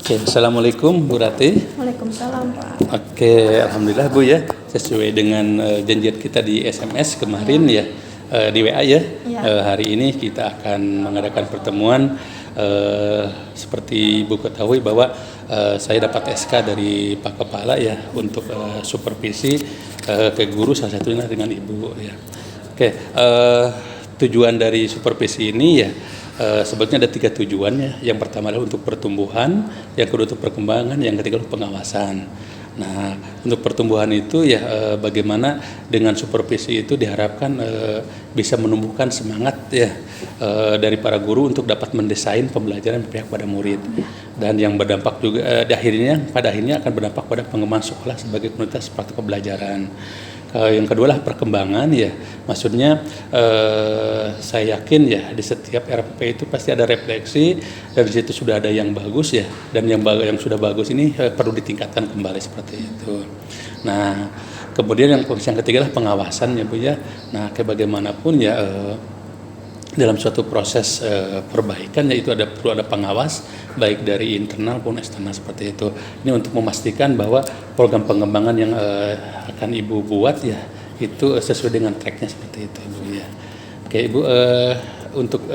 Oke, Assalamualaikum Bu Rati. Waalaikumsalam Pak. Oke, Alhamdulillah Bu ya, sesuai dengan janjian kita di SMS kemarin ya, di WA ya. Ya. Hari ini kita akan mengadakan pertemuan. Seperti Ibu ketahui bahwa saya dapat SK dari Pak Kepala ya untuk supervisi ke guru, salah satunya dengan Ibu ya. Oke, tujuan dari supervisi ini ya sebetulnya ada 3 tujuannya. Yang pertama adalah untuk pertumbuhan, yang kedua untuk perkembangan, yang ketiga untuk pengawasan. Nah, untuk pertumbuhan itu ya bagaimana dengan supervisi itu diharapkan bisa menumbuhkan semangat ya dari para guru untuk dapat mendesain pembelajaran berpihak pada murid, dan yang berdampak juga pada akhirnya akan berdampak pada pengembangan sekolah sebagai komunitas praktik pembelajaran. Yang kedua lah perkembangan ya, maksudnya saya yakin ya di setiap RPP itu pasti ada refleksi, dan di situ sudah ada yang bagus ya, dan yang sudah bagus ini perlu ditingkatkan kembali seperti itu. Nah, kemudian yang ketiga lah pengawasan ya Bu ya. Nah, kayak bagaimanapun ya dalam suatu proses perbaikan yaitu perlu ada pengawas baik dari internal maupun eksternal seperti itu. Ini untuk memastikan bahwa program pengembangan yang akan Ibu buat ya itu sesuai dengan tracknya seperti itu Bu ya. Oke Ibu, untuk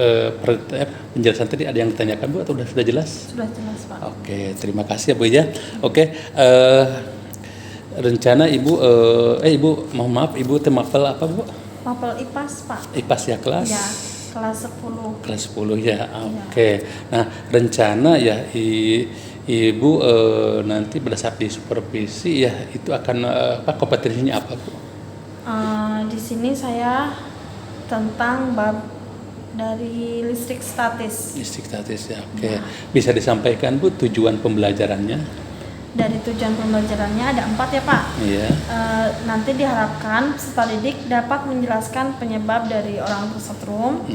penjelasan tadi ada yang ditanyakan Bu atau sudah jelas? Sudah jelas Pak. Oke, terima kasih ya Bu ya. Oke, rencana Ibu Ibu mohon maaf Ibu mapel apa Bu? Mapel IPAS Pak. IPAS ya kelas? Ya, kelas 10. Kelas 10 ya, oke. Nah, rencana ya Ibu nanti pada saat di supervisi ya itu akan kompetensinya apa Bu? Di sini saya tentang bab dari listrik statis. Listrik statis ya, oke. Bisa disampaikan Bu tujuan pembelajarannya? Dari tujuan pembelajarannya ada 4 ya Pak. Iya. Nanti diharapkan peserta didik dapat menjelaskan penyebab dari orang tersetrum,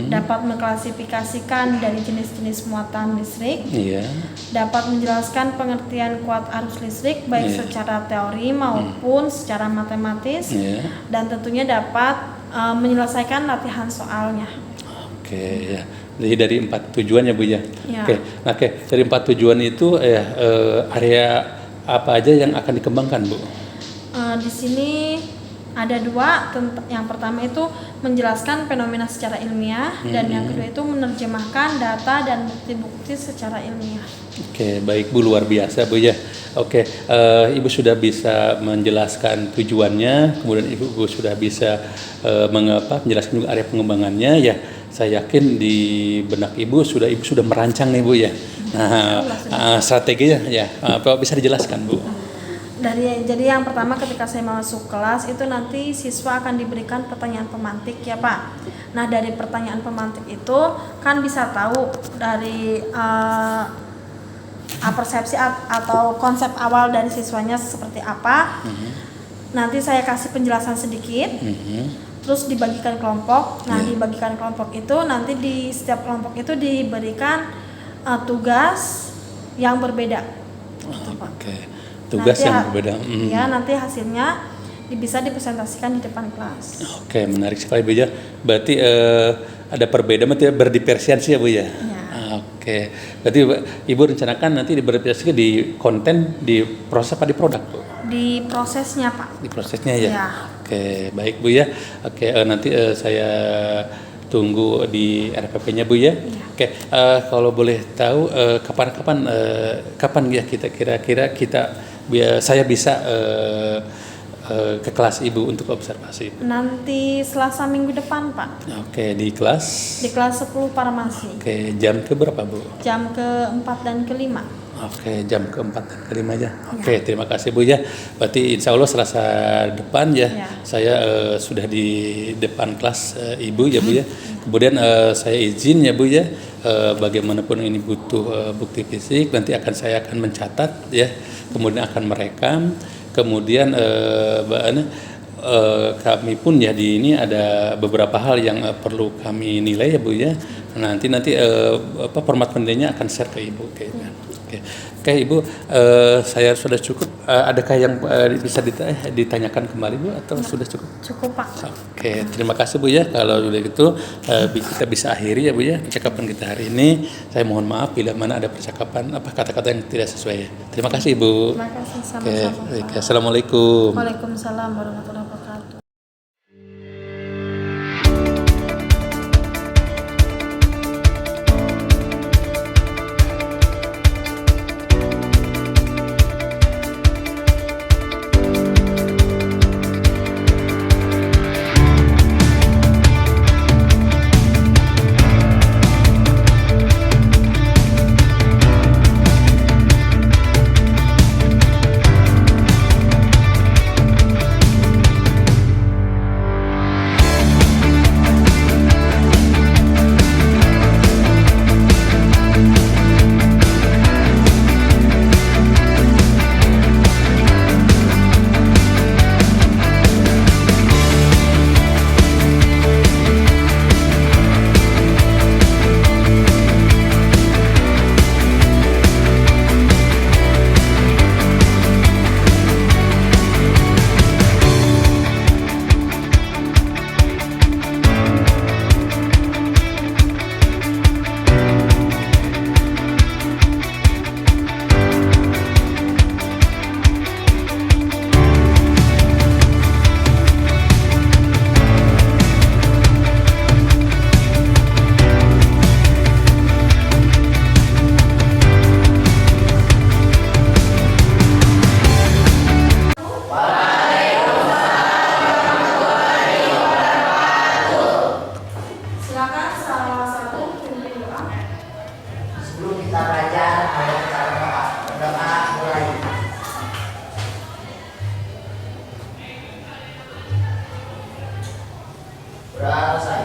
dapat mengklasifikasikan dari jenis-jenis muatan listrik, dapat menjelaskan pengertian kuat arus listrik baik secara teori maupun secara matematis, dan tentunya dapat menyelesaikan latihan soalnya. Oke ya. Jadi dari 4 tujuan ya Bu ya. Ya. Oke, dari 4 tujuan itu area apa aja yang akan dikembangkan Bu? Di sini ada 2. Yang pertama itu menjelaskan fenomena secara ilmiah, dan yang kedua itu menerjemahkan data dan bukti-bukti secara ilmiah. Oke, baik Bu, luar biasa Bu ya. Oke, Ibu sudah bisa menjelaskan tujuannya, kemudian Ibu sudah bisa menjelaskan juga area pengembangannya ya. Saya yakin di benak Ibu sudah merancang nih Bu ya. Nah, strateginya ya, apa bisa dijelaskan Bu? Jadi yang pertama ketika saya masuk kelas itu nanti siswa akan diberikan pertanyaan pemantik ya Pak. Nah, dari pertanyaan pemantik itu kan bisa tahu dari persepsi atau konsep awal dari siswanya seperti apa. Nanti saya kasih penjelasan sedikit. Terus dibagikan kelompok. Nah, dibagikan kelompok itu nanti di setiap kelompok itu diberikan tugas yang berbeda. Oke. Tugas nanti, yang berbeda. Ya, nanti hasilnya bisa dipresentasikan di depan kelas. Oke, menarik sekali Bu ya. Berarti ada perbedaan, berarti berdiferensiasi ya Bu ya. Oke. Berarti Ibu rencanakan nanti diberdiferensiasi di konten, di proses apa di produk Bu? Di prosesnya Pak. Di prosesnya ya. Oke, baik Bu ya. Oke, nanti saya tunggu di RPP-nya Bu ya. Oke, kalau boleh tahu kapan ya kita kira-kira saya bisa ke kelas Ibu untuk observasi? Nanti Selasa minggu depan Pak. Oke, di kelas? Di kelas 10 farmasi. Oke, jam ke berapa Bu? Jam ke-4 dan ke-5. Oke, jam ke-4 dan ke-5 aja. Oke, terima kasih Bu ya. Berarti insya Allah Selasa depan ya, saya sudah di depan kelas Ibu ya Bu ya. Kemudian saya izin ya Bu ya, bagaimanapun ini butuh bukti fisik, nanti saya akan mencatat ya, kemudian akan merekam, kemudian kami pun ya di ini ada beberapa hal yang perlu kami nilai ya Bu ya. Nanti format penilaiannya akan share ke Ibu kayaknya. Oke. Oke, Ibu, saya sudah cukup. Adakah yang bisa ditanyakan kembali, Bu, atau sudah cukup? Cukup, Pak. Oke, terima kasih, Bu ya. Kalau sudah gitu kita bisa akhiri ya, Bu ya, percakapan kita hari ini. Saya mohon maaf bila mana ada percakapan kata-kata yang tidak sesuai ya. Terima kasih, Ibu. Terima kasih, sama-sama. Oke, Assalamualaikum. Waalaikumsalam warahmatullahi wabarakatuh. Silakan salah satu pimpin doa. Sebelum kita belajar, ada cara doa. Berdoa mulai. Berdoa selesai.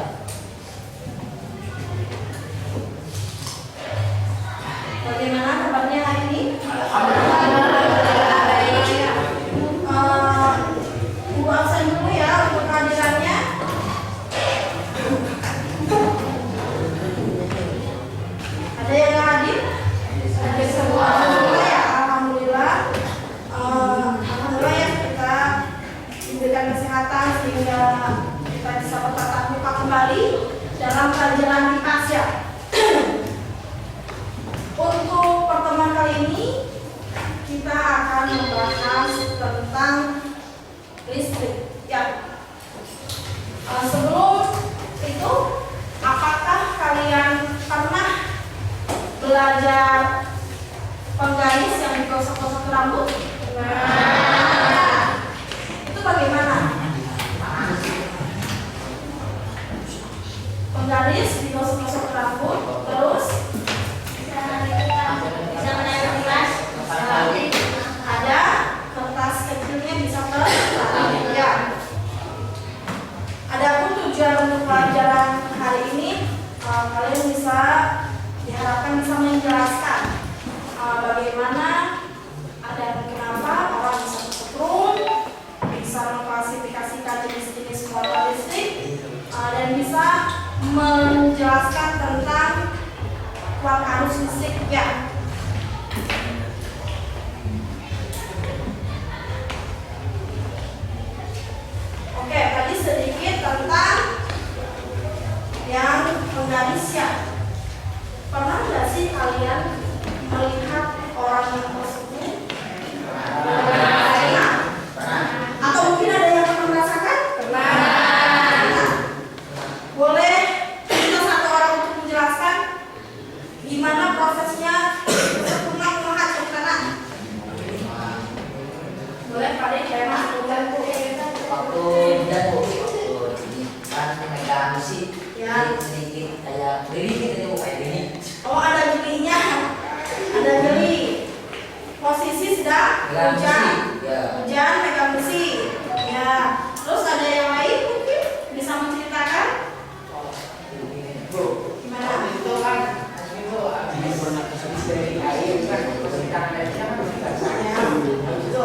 Bagaimana kabarnya hari ini? Ibu absen dulu ya untuk kehadirannya. Ada yang nggak hadir? Ada semua. Alhamdulillah ya. Alhamdulillah. Alhamdulillah ya kita diberikan kesehatan sehingga kita bisa bertatap muka kembali dalam pelajaran IPAS ya. Untuk pertemuan kali ini kita akan membahas tentang listrik ya. Sebelum itu, apakah kalian pernah belajar penggaris yang digosok-gosok ke rambut? Nah, itu bagaimana? Penggaris digosok-gosok ke rambut, terus bisa menarik kertas, ada kertas kecilnya bisa ke ya. Adapun tujuan untuk pelajaran hari ini, kalian bisa diharapkan bisa menjelaskan bagaimana dan kenapa orang bisa kesetrum, bisa mengklasifikasikan jenis-jenis muatan listrik, dan bisa menjelaskan tentang kuat arus listrik ya. Oke, tadi sedikit tentang yang penggaris ya. Pernah nggak sih kalian melihat orang yang tersebut? Pernah. Atau mungkin ada yang pernah merasakan? Pernah. Boleh kita satu orang untuk menjelaskan gimana prosesnya sempurna melihat ke kanan? Boleh Pak Dek, saya masuk dulu. Waktu dia tuh kan megang besi, Ya. sedikit kayak beli gitu kayak gini. Oh, ada jelinya. Ada jeli. Posisi sedang Megang hujan. besi, ya. Hujan pegang besi. Ya. Terus ada yang lain mungkin bisa menceritakan gimana? Itu kan itu pernah kesulitan dari air kan kesulitan dari siapa kita itu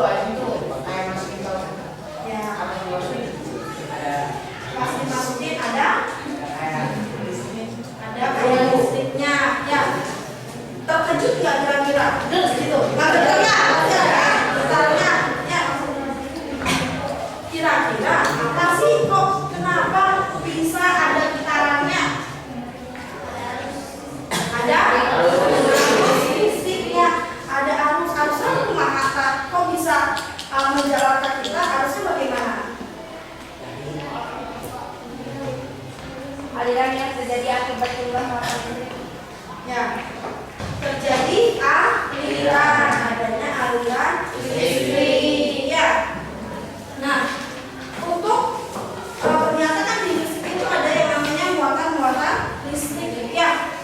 kayak masukin ke Ya. apa yang masukin ada Pas dimasukin ada kayak kayak listriknya. Ya. Terkejut nggak kira-kira? keluar muatan listrik. Ya, terjadi aliran, adanya aliran listrik. Ya. Nah, untuk ternyata kan di listrik itu ada yang namanya muatan listrik. Ya,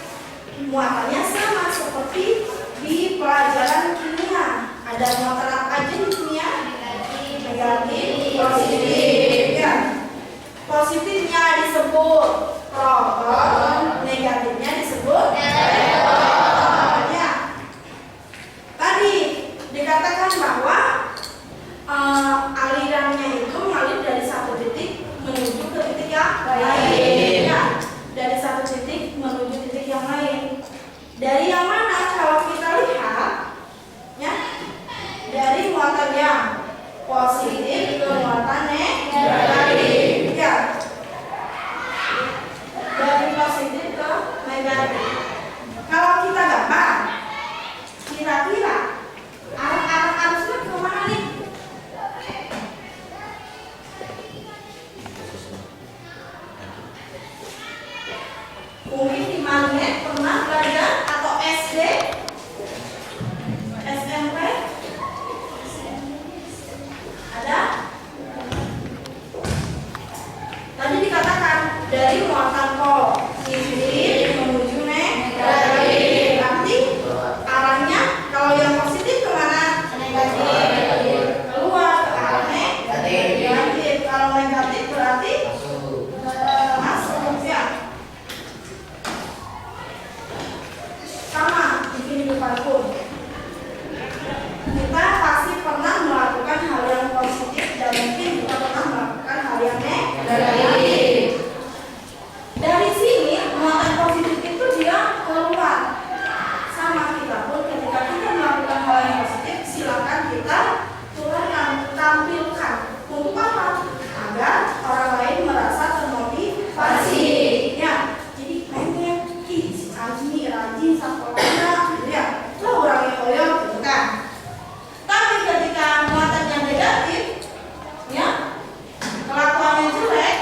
muatannya sama seperti di pelajaran kimia. Ada muatan apa aja di kimia? Negatif, positif. Ya. Positifnya disebut proton, negatifnya disebut elektron. Ya. Tadi dikatakan bahwa alirannya itu mengalir dari satu titik menuju ke titik yang lain. Ya. Dari satu titik menuju titik yang lain. Dari yang mana kalau kita lihat, ya, dari muatan yang positif ke muatan negatif. Ya. Dari positif ke negatif. Kalau kita gambar, kira-kira arah arusnya ke mana nih? Mungkin di magnet pernah belajar atau SD, SMP ada? Tadi dikatakan dari muatan positif menuju negatif. Berarti arahnya kalau yang positif kemana? Negatif. Keluar ke arah negatif. Kalau negatif berarti masuk. Ya. Sama di kehidupan pun. Kita pasti pernah melakukan hal yang positif dan mungkin juga pernah melakukan hal yang negatif. Dari sini muatan positif itu dia keluar. Sama kita pun ketika kita melakukan hal yang positif, silakan kita tularkan, tampilkan. Untuk apa? Agar orang lain merasa termotivasi. Ya. Jadi mainnya, si Aji rajin sekolahnya, gitu ya. Lo orangnya koyo, gitu kan. Tapi ketika muatan yang negatif, ya, kelakuannya jelek,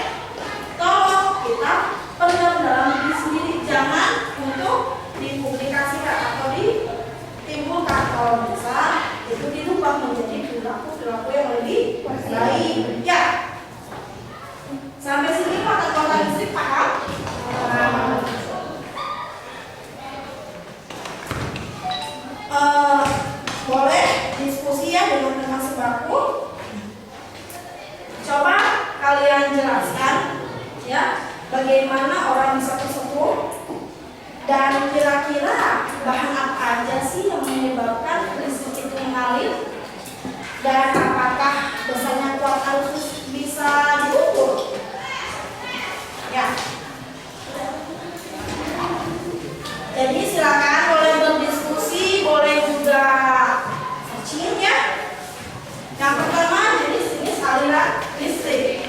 tolong kita pendam dalam diri sendiri, jangan untuk dipublikasikan atau ditimbulkan. Kalau bisa itu dirubah menjadi perilaku yang lebih baik. Ya, sampai sini muatan listrik paham? Boleh diskusi ya dengan teman sebaku. Coba kalian jelaskan ya bagaimana orang bisa tersetrum dan kira-kira bahan apa aja sih yang menyebabkan listrik itu mengalir dan apakah besarnya kuat arus bisa diukur? Ya. Jadi silakan boleh berdiskusi, boleh juga searching ya. Yang pertama jenis aliran listrik.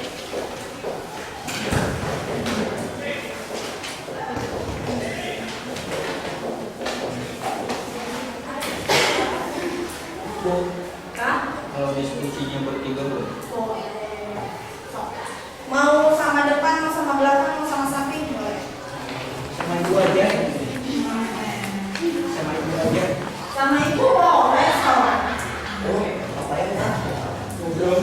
Kalau diskusinya bertiga boleh. Mau sama depan, mau sama belakang, mau sama samping boleh. Sama ibu aja. Sama ibu aja. Sama ibu boleh sama. Apa ya? Ngobrol.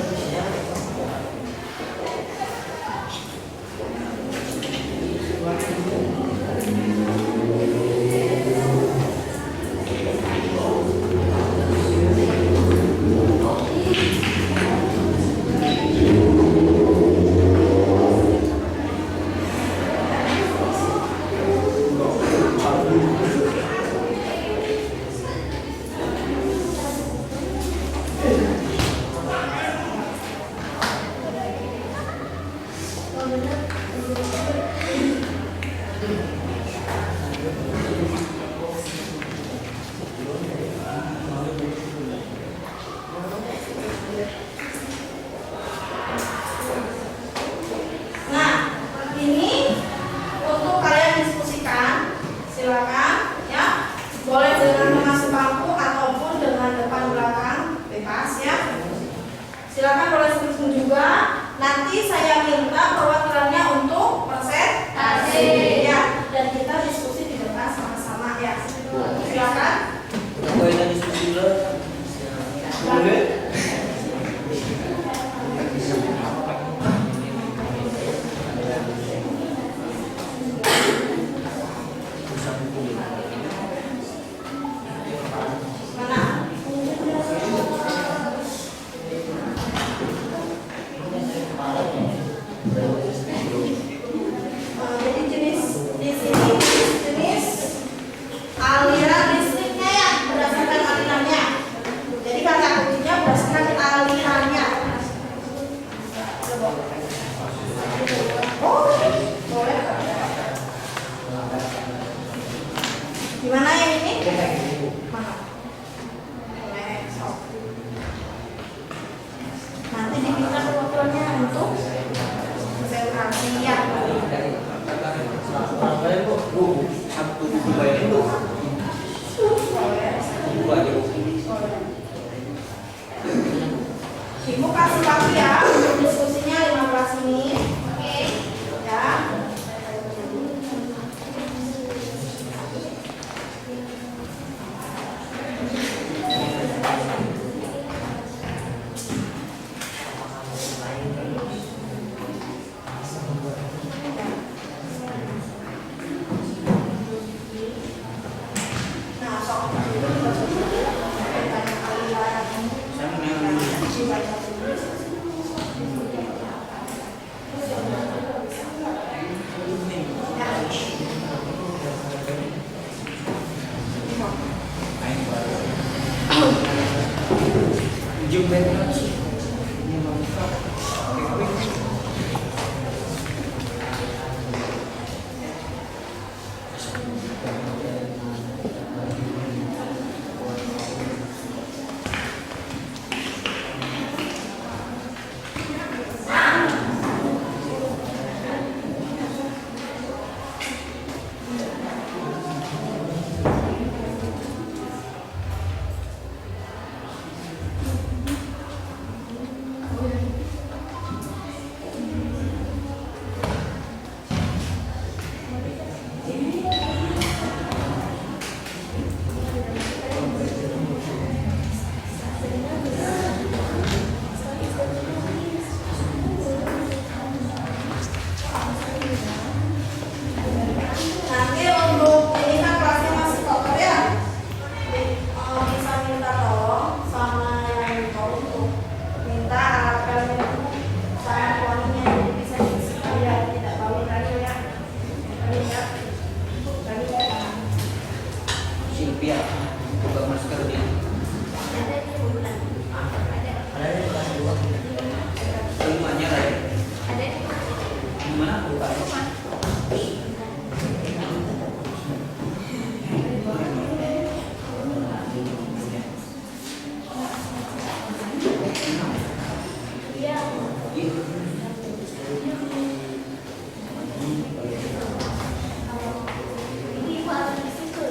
Silakan boleh screenshot juga. Nanti saya minta perwakilannya untuk presentasi ya, dan kita Gimana yang ini? Ibu. Mana? Nanti diminta perwakilannya untuk konsentrasi ya. Satu bayarin Bu. Ibu aja Bu. Ibu kasih waktu ya untuk diskusinya 15 menit. Oke. Ya. Nah, soal itu banyak kali Saya menang. Jum banget. Nanti untuk ini kan kelasnya masih kotor ya. Bisa minta tolong sama yang tahu untuk minta alat-alatnya itu sama poninya jadi bisa diisi ya, tidak bawa lagi ya. Tadi ya. Tadi ya. Silvia, buka masker dia. Ada di bulan. Ada di kelas 2. Kelimanya lah ya. Ada di Gimana buka? Iya. Ini Pak di situ.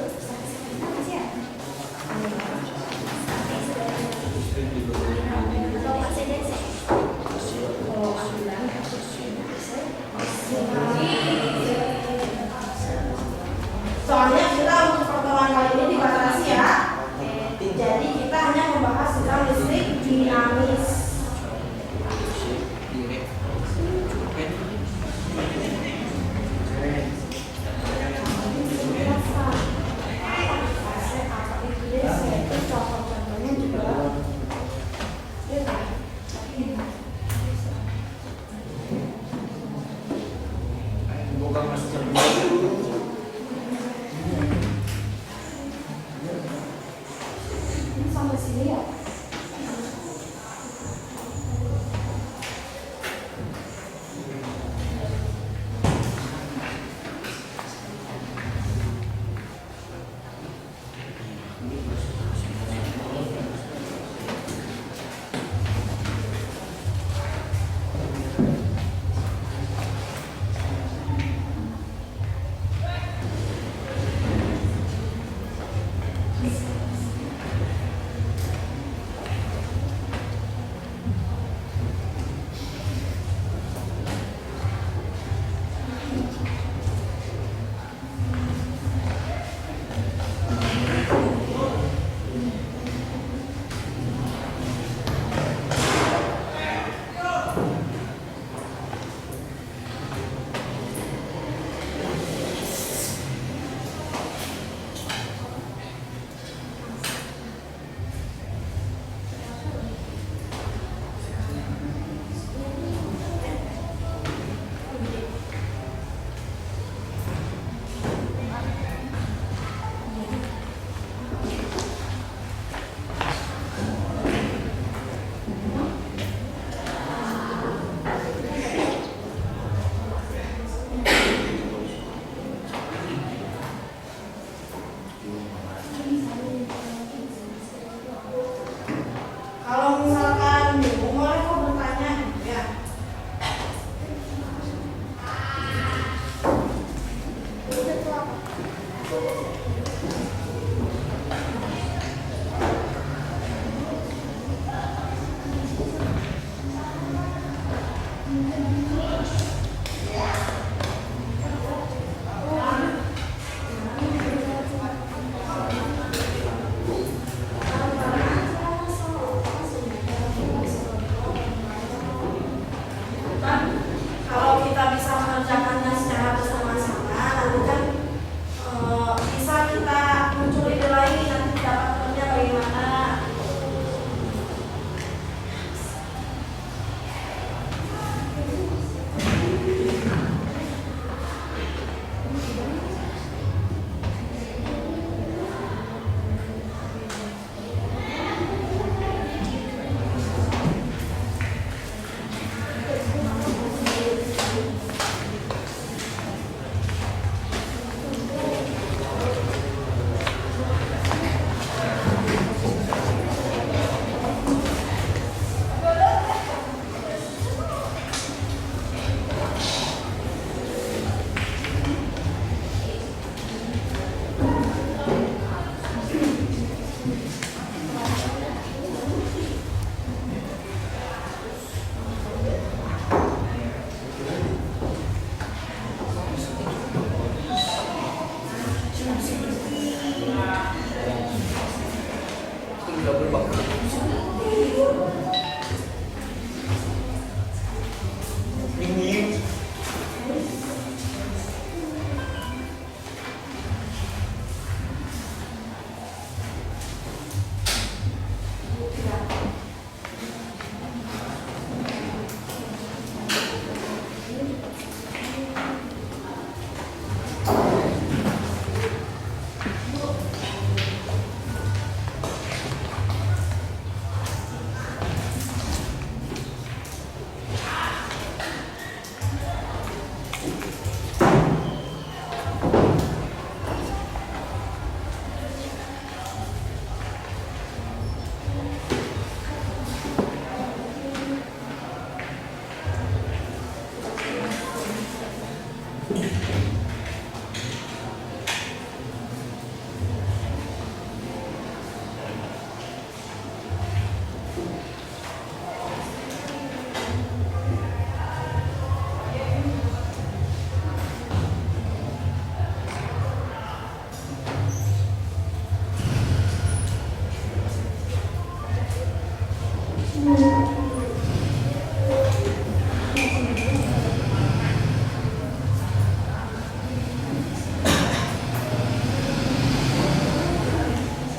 Kalau kita bisa mengerjakannya secara bersama-sama, nanti kan bisa kita muncul ide lagi nanti dapat kerja bagaimana.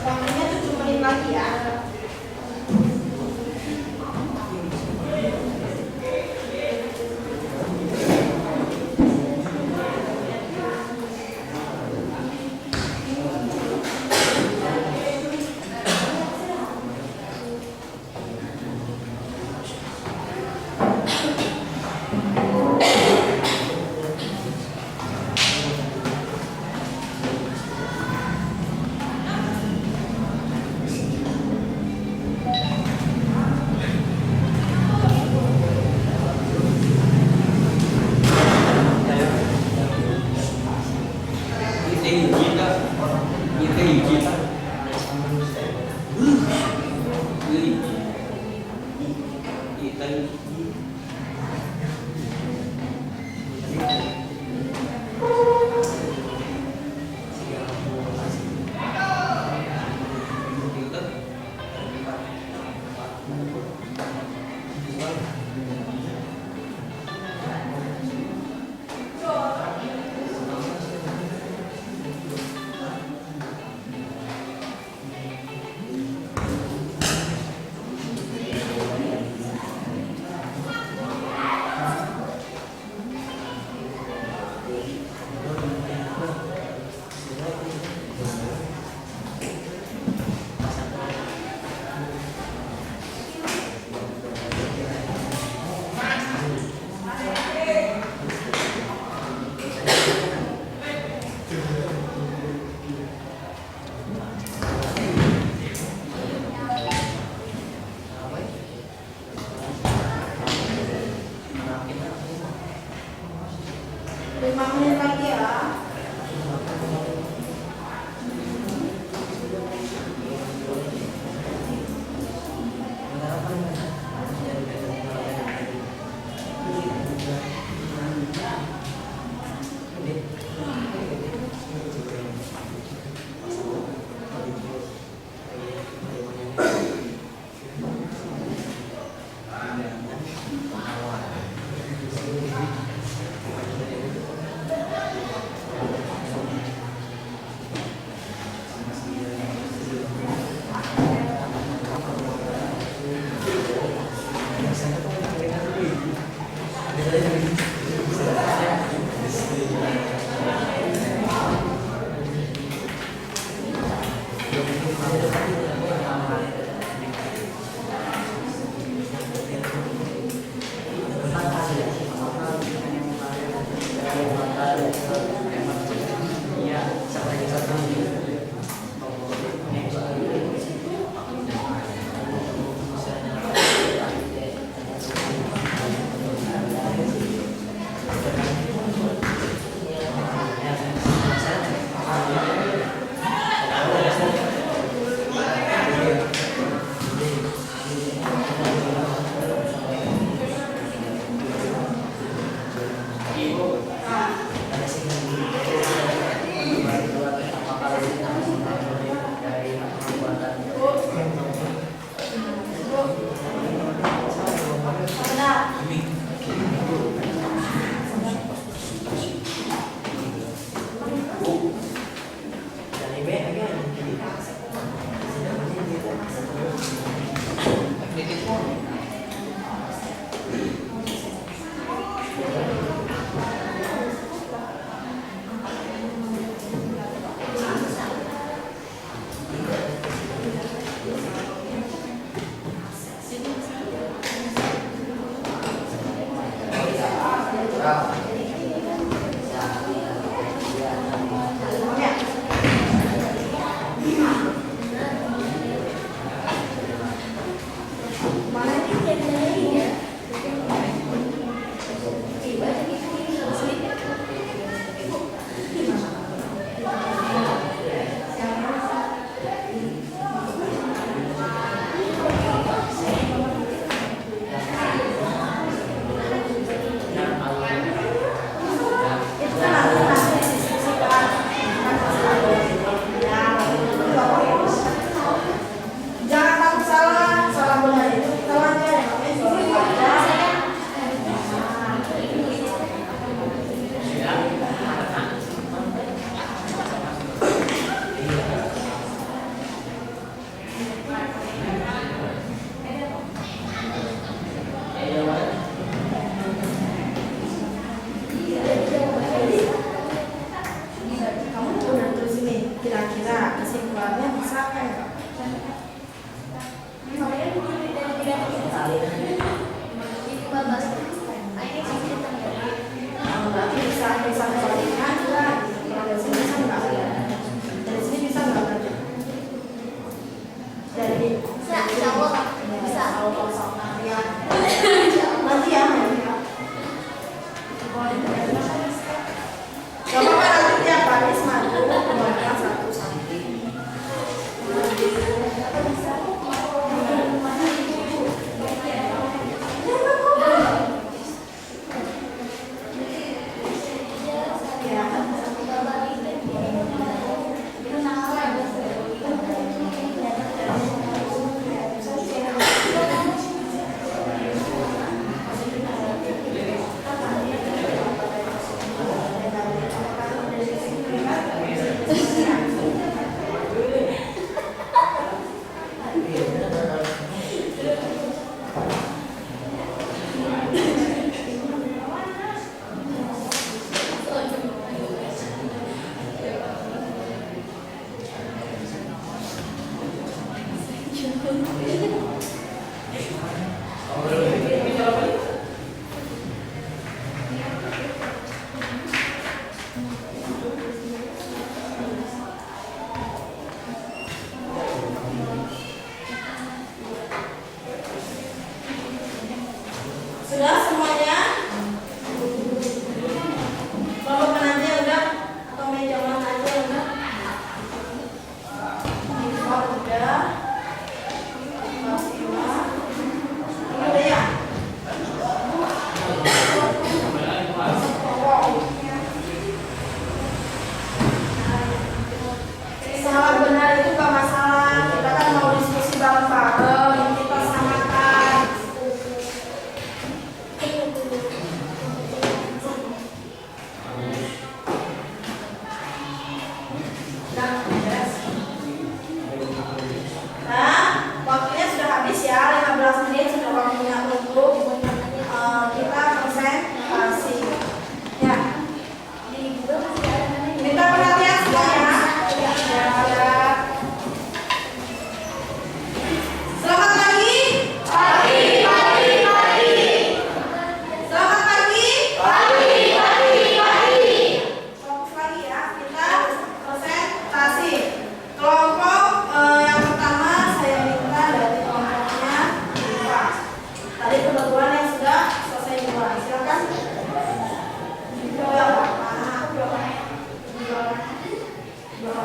Waktunya 7 menit lagi ya.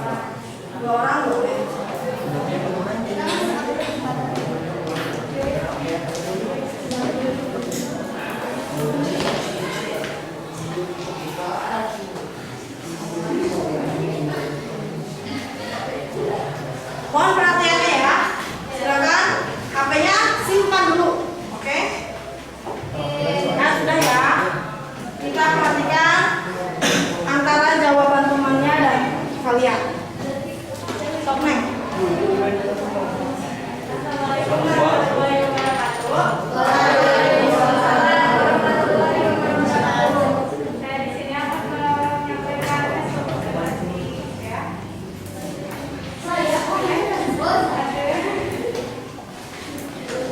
2 orang boleh. Mohon perhatiannya ya. Silakan HP-nya simpan dulu. Oke? Nah, sudah ya. Kita perhatikan antara jawaban temannya dan kalian. Stop, Neng. Assalamualaikum warahmatullahi wabarakatuh. Saya di sini akan menyampaikan ya.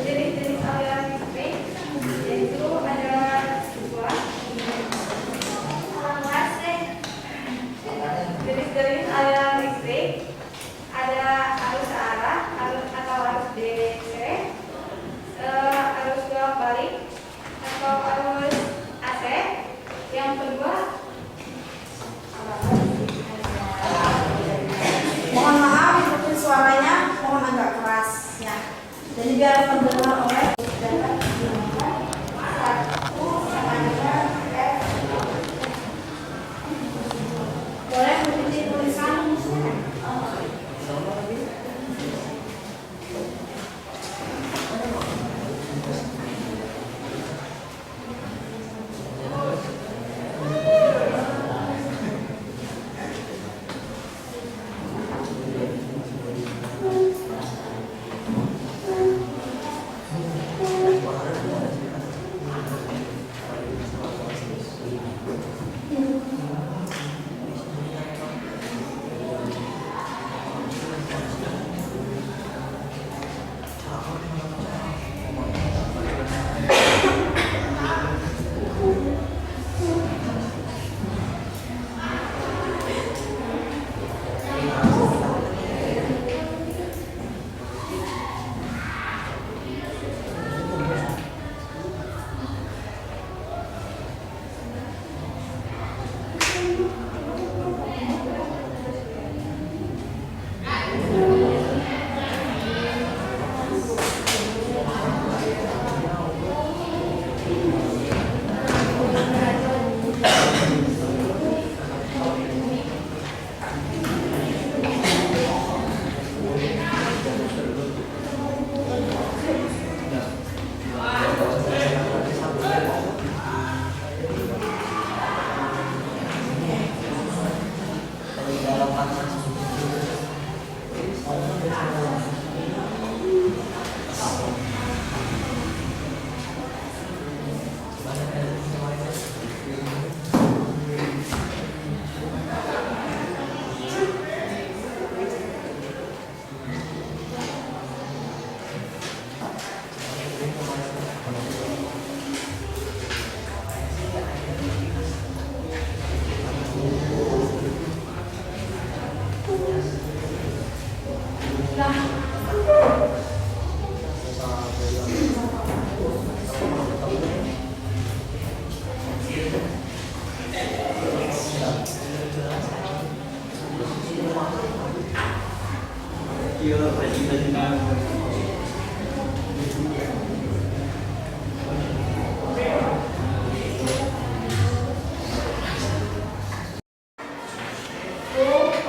Jenis-jenis aliran listrik yaitu ada 2. Jenis-jenis aliran listrik ada arus searah atau arus DC, arus bolak balik atau arus AC. Yang kedua, mohon maaf untuk suaranya mohon agak keras ya. Jadi biar terdengar oleh boleh mengikuti tulisan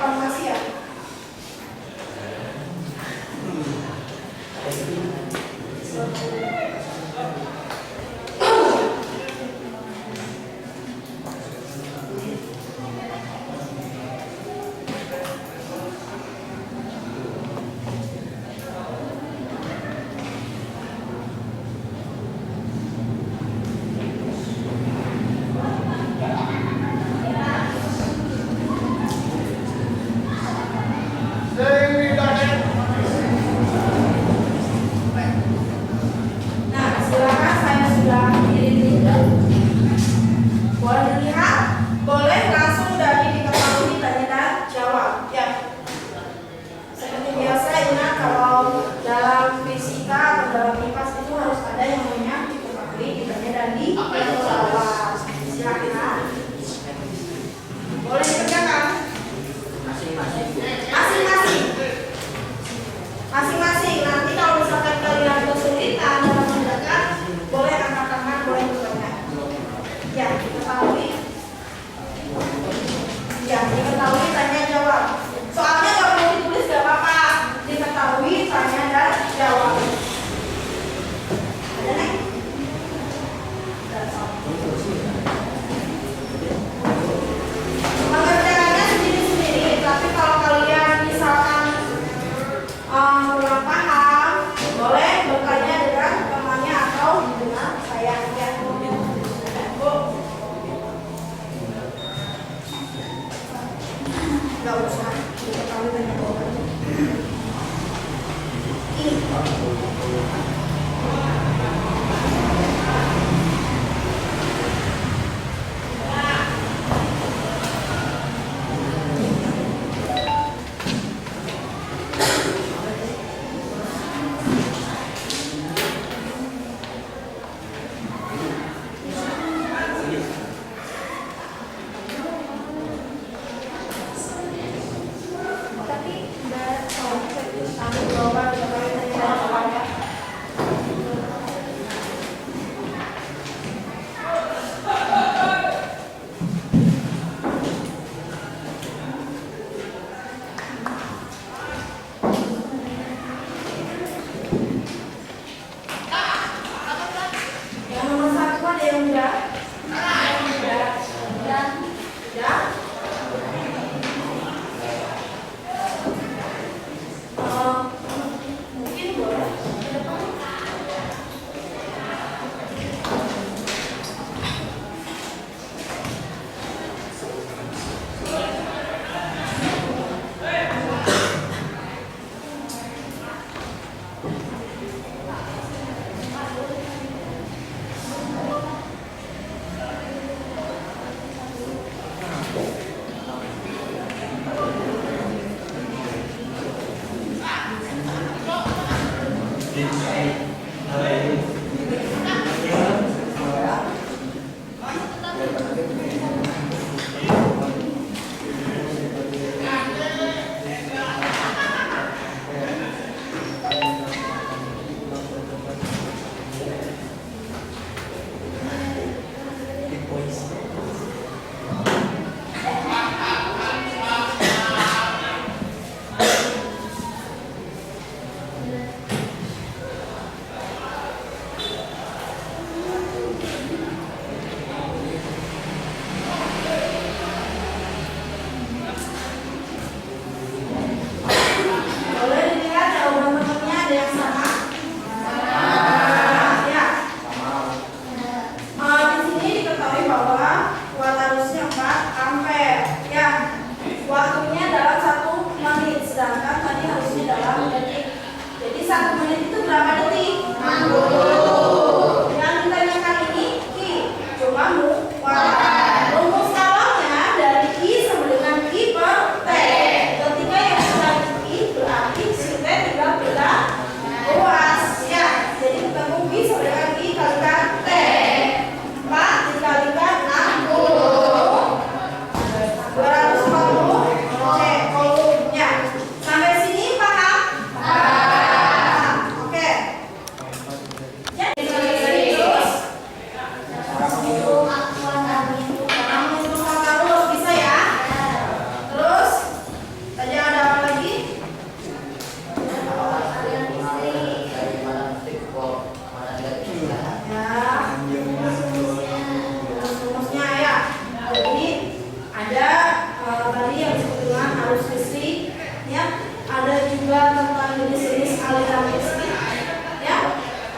farmasi ya. Boleh dikerjakan? Masih. Boleh dilihat jawaban temennya ada yang sama? Ya. Di sini diketahui bahwa kuat arusnya 4 ampere. Ya. Waktunya dalam 1 menit, sedangkan tadi harusnya dalam detik. Jadi 1 menit itu berapa detik? 60. Yang ditanyakan ini Ki. Coba muat. Rumus kalornya dari I sama dengan I per T. Ketika yang sudah I berarti si T tinggal kita luas. Ya. Jadi ketemu I sama dengan I kalikan T. 4 dikalikan 60. 240 volumenya. Sampai sini paham? Paham. Oke. Jadi terus terus bisa ya. Terus tadi ada apa lagi? Ya. Rumusnya ya. Jadi ada tadi yang disebut dengan arus listrik, ya. Ada juga tentang jenis-jenis aliran listrik, ya.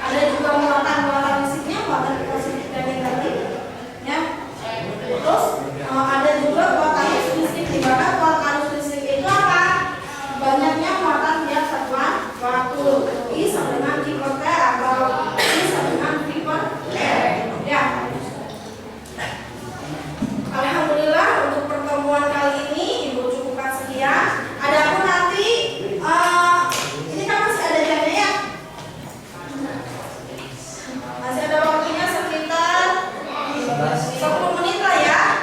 Ada juga muatan listriknya, muatan positif dan negatif, ya. Terus ada juga muatan listrik, di mana muatan arus listrik itu apa? Banyaknya muatan tiap satuan waktu. I sama dengan I per T atau I sama dengan V per T, ya. Alhamdulillah untuk pertemuan kali ini Ibu cukupkan sekian. Adapun nanti ini kan masih ada jamnya ya. Masih ada waktunya sekitar 10 menit lah ya.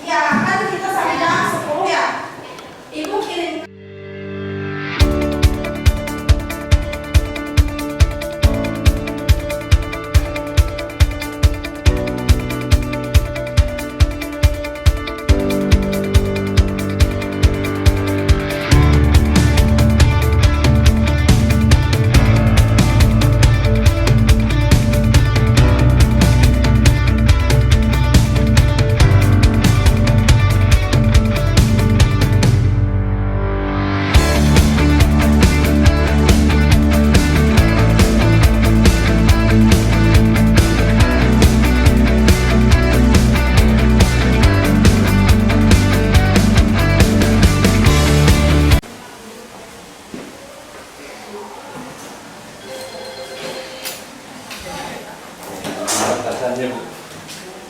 Ya kan kita sampai jam 10 ya. Ibu kirim. Rasanya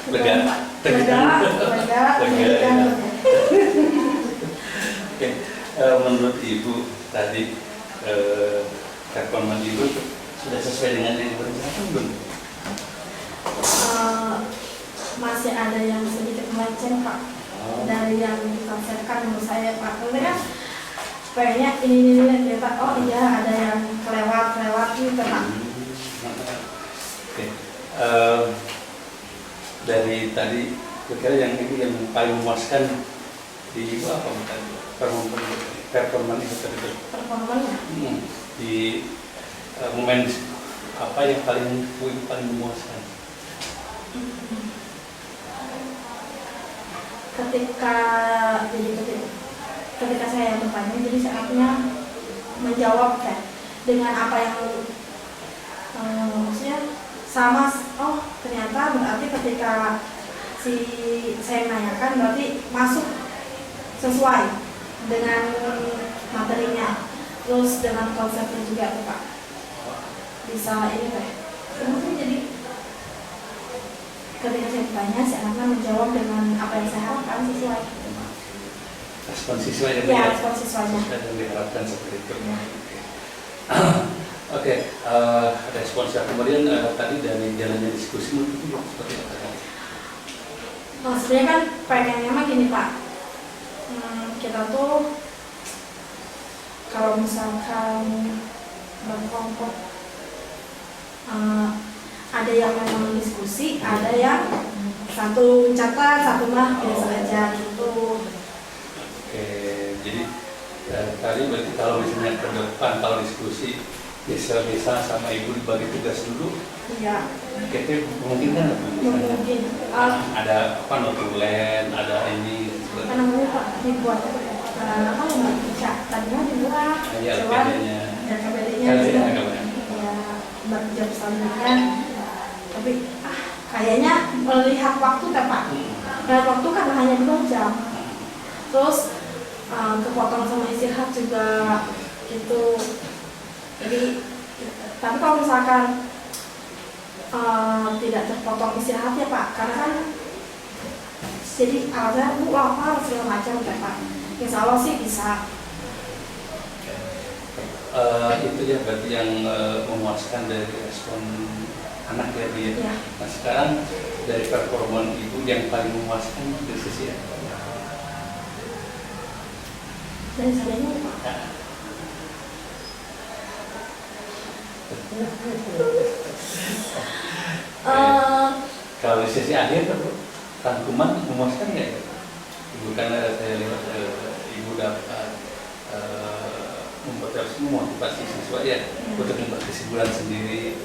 lega. Oke, menurut Ibu tadi performa Ibu sudah sesuai dengan yang direncanakan belum? Masih ada yang sedikit melenceng Pak dari yang dikonsepkan menurut saya Pak. Karena kayaknya ini ya Pak. Oh iya ada yang kelewat gitu Pak. Oke. Dari tadi kira-kira yang ini yang paling memuaskan di Ibu apa tadi? Performa Ibu tadi. Performanya. Di momen apa yang paling memuaskan? Ketika saya bertanya, jadi saatnya menjawab kan dengan apa yang maksudnya sama. Oh ternyata berarti ketika saya menanyakan berarti masuk sesuai dengan materinya, terus dengan konsepnya juga tuh Pak. Bisa ini Pak. Kemudian jadi ketika saya bertanya, saya akan menjawab dengan apa yang saya harapkan sesuai. Respon siswa yang ya, respon siswanya yang diharapkan seperti itu. Oke, respons yang kemudian tadi dari jalannya diskusi itu seperti apa? Nah, sebenarnya kan pengennya mah gini Pak, kita tuh kalau misalkan berkelompok ada yang memang diskusi, ada yang satu catat, satu mah biasa aja gitu. Oke, jadi tadi berarti kalau misalnya ke depan kalau diskusi bisa sama ibu dibagi tugas dulu. Iya. Kita mungkin kan Mungkin. ada apa notulen, ada ini. Kan namanya Pak dibuat apa yang baca tadinya dibuat, Iya, cuman LPD-nya. ya KBD-nya LPD-nya juga ya berjam selanjutnya. Tapi kayaknya melihat waktu kan Pak. Dan waktu kan hanya 2 jam. Terus kepotong sama istirahat juga gitu. Jadi tapi kalau misalkan tidak terpotong istirahat ya Pak, karena kan jadi alasannya Bu lapar segala macam ya Pak. Insya Allah sih bisa. Itu ya berarti yang memuaskan dari respon anak ya dia. Ya. Nah sekarang dari performa ibu yang paling memuaskan dari sisi apa? Dari sadanya ya Pak. Kalau di sisi akhir rangkuman memuaskan nggak ya? Ibu karena saya lihat ibu dapat memotivasi siswa ya untuk membuat kesimpulan sendiri.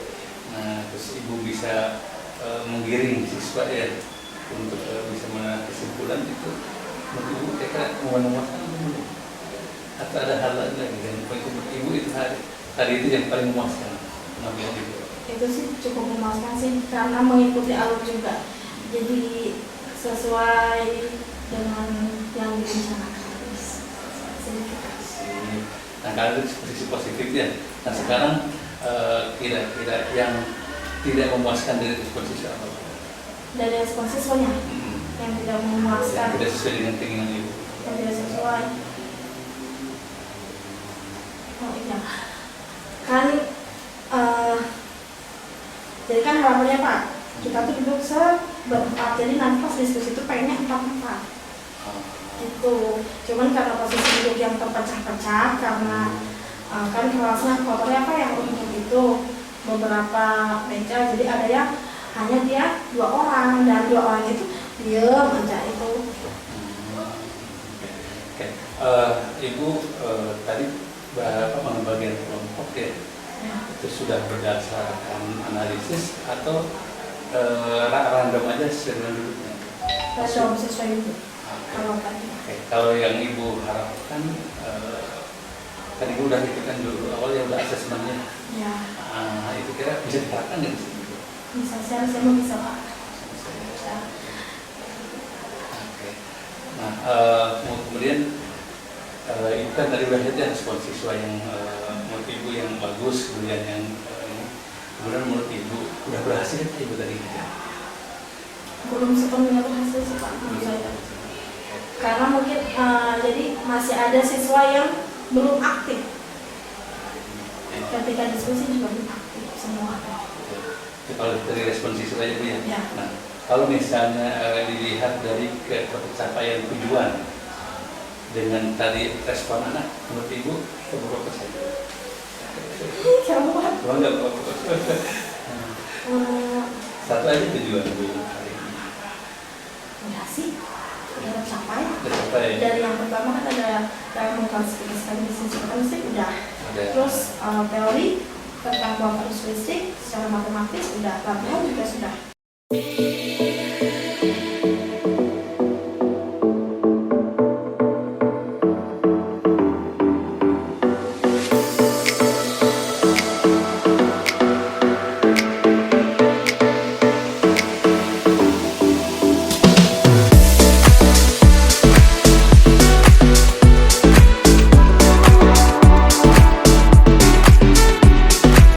Nah terus ibu bisa menggiring siswa ya untuk bisa mengambil kesimpulan itu. Menurut ibu kira memuaskan atau ada hal lain lagi yang menurut ibu itu hari itu yang paling memuaskan mengambil ibu? Itu sih cukup memuaskan sih karena mengikuti alur juga. Jadi sesuai dengan yang direncanakan. Nah kalau itu sisi positif ya. Nah sekarang kira-kira yang tidak memuaskan dari respon siswa apa? Dari respon siswanya yang tidak memuaskan, Tidak sesuai dengan keinginan ibu. yang tidak sesuai. Oh iya, kan jadi kan harapannya Pak, kita tuh duduk berempat, jadi nanti pas diskusi itu pengennya 4-4 gitu. Cuman karena posisi duduk yang terpecah-pecah karena kan kelasnya kotornya apa yang untuk itu beberapa meja, jadi ada yang hanya dia 2 orang dan 2 orang itu diem aja itu. Oke. Ibu tadi bagian kelompok ya, itu sudah berdasarkan analisis atau random aja sesuai duduknya? Random sesuai itu. Kalau tadi. Kalau yang ibu harapkan, kan ibu udah hitungkan dulu awal ya udah asesmennya. Ya. Itu kira bisa diterapkan nggak di sini? Bisa, saya mau bisa Pak. Bisa. Oke. Nah, kemudian ibu kan tadi udah lihat ya respon siswa yang menurut ibu yang bagus, kemudian yang ini. Kemudian menurut ibu udah berhasil ya ibu tadi? Belum sepenuhnya berhasil sih Pak menurut saya. Karena mungkin jadi masih ada siswa yang belum aktif. Ketika diskusi juga belum aktif semua. Kalau dari respon siswa itu ya. Ya. Nah, kalau misalnya dilihat dari pencapaian tujuan dengan tadi respon anak, menurut ibu berapa persen? Jauh. Oh, enggak berapa. Satu aja tujuan ibu hari ini. Enggak sih. Udah tercapai. Tercapai. Dari yang pertama kan ada mengklasifikasikan bisnis listrik udah. Ada. Terus teori tentang bongkar listrik secara matematis udah, latihan juga sudah.